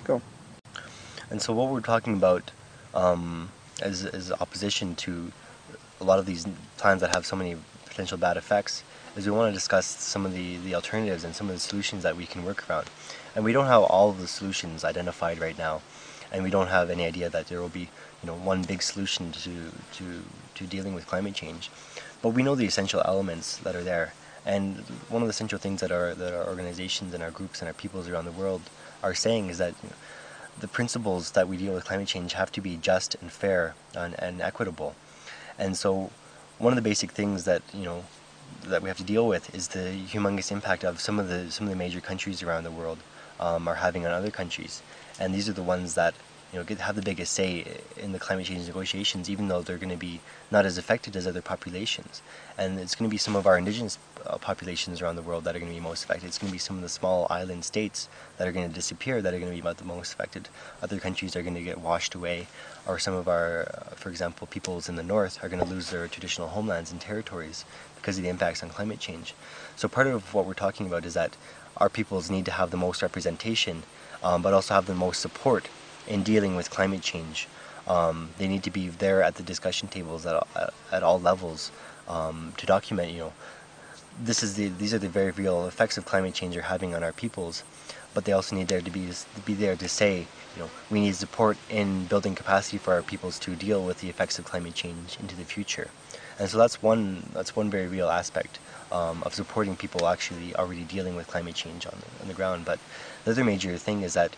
Go. And so what we're talking about as opposition to a lot of these plans that have so many potential bad effects is we want to discuss some of the alternatives and some of the solutions that we can work around. And we don't have all of the solutions identified right now, and we don't have any idea that there will be one big solution to dealing with climate change. But we know the essential elements that are there. And one of the essential things that our organizations and our groups and our peoples around the world are saying is that the principles that we deal with climate change have to be just and fair and equitable. And so one of the basic things that that we have to deal with is the humongous impact of some of the major countries around the world are having on other countries. And these are the ones that have the biggest say in the climate change negotiations, even though they're going to be not as affected as other populations. And it's going to be some of our indigenous populations around the world that are going to be most affected. It's going to be some of the small island states that are going to disappear that are going to be about the most affected. Other countries are going to get washed away, or some of our, for example, peoples in the north are going to lose their traditional homelands and territories because of the impacts on climate change. So part of what we're talking about is that our peoples need to have the most representation, but also have the most support in dealing with climate change. They need to be there at the discussion tables at all levels to document, these are the very real effects of climate change are having on our peoples. But they also need there to be there to say, we need support in building capacity for our peoples to deal with the effects of climate change into the future. And so that's one very real aspect of supporting people actually already dealing with climate change on the ground. But the other major thing is that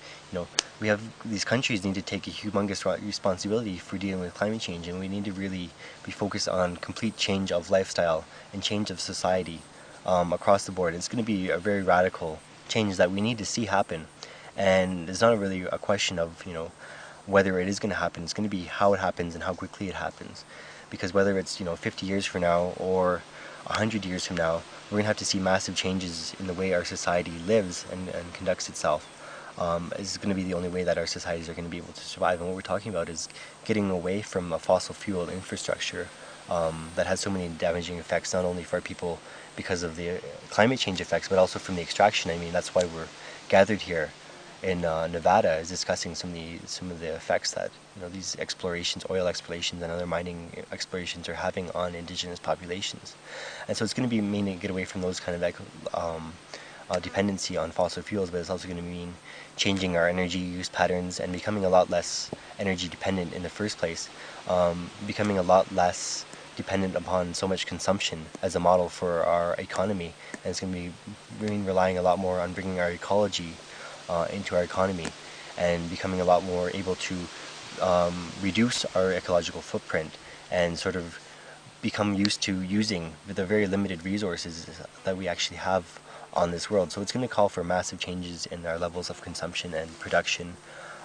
we have these countries need to take a humongous responsibility for dealing with climate change, and we need to really be focused on complete change of lifestyle and change of society across the board. It's going to be a very radical change that we need to see happen, and it's not really a question of whether it is going to happen. It's going to be how it happens and how quickly it happens. Because whether it's 50 years from now or 100 years from now, we're going to have to see massive changes in the way our society lives and conducts itself. Is going to be the only way that our societies are going to be able to survive. And what we're talking about is getting away from a fossil fuel infrastructure that has so many damaging effects, not only for our people because of the climate change effects, but also from the extraction. I mean, that's why we're gathered here in Nevada, is discussing some of the effects that these explorations, oil explorations, and other mining explorations are having on indigenous populations. And so it's going to be mainly get away from those kind of dependency on fossil fuels, but it's also going to mean changing our energy use patterns and becoming a lot less energy dependent in the first place, becoming a lot less dependent upon so much consumption as a model for our economy. And it's going to be relying a lot more on bringing our ecology into our economy and becoming a lot more able to reduce our ecological footprint and sort of become used to using the very limited resources that we actually have on this world. So it's going to call for massive changes in our levels of consumption and production,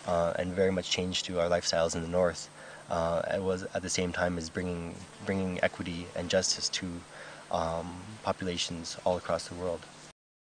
and very much change to our lifestyles in the north. It was at the same time as bringing equity and justice to populations all across the world.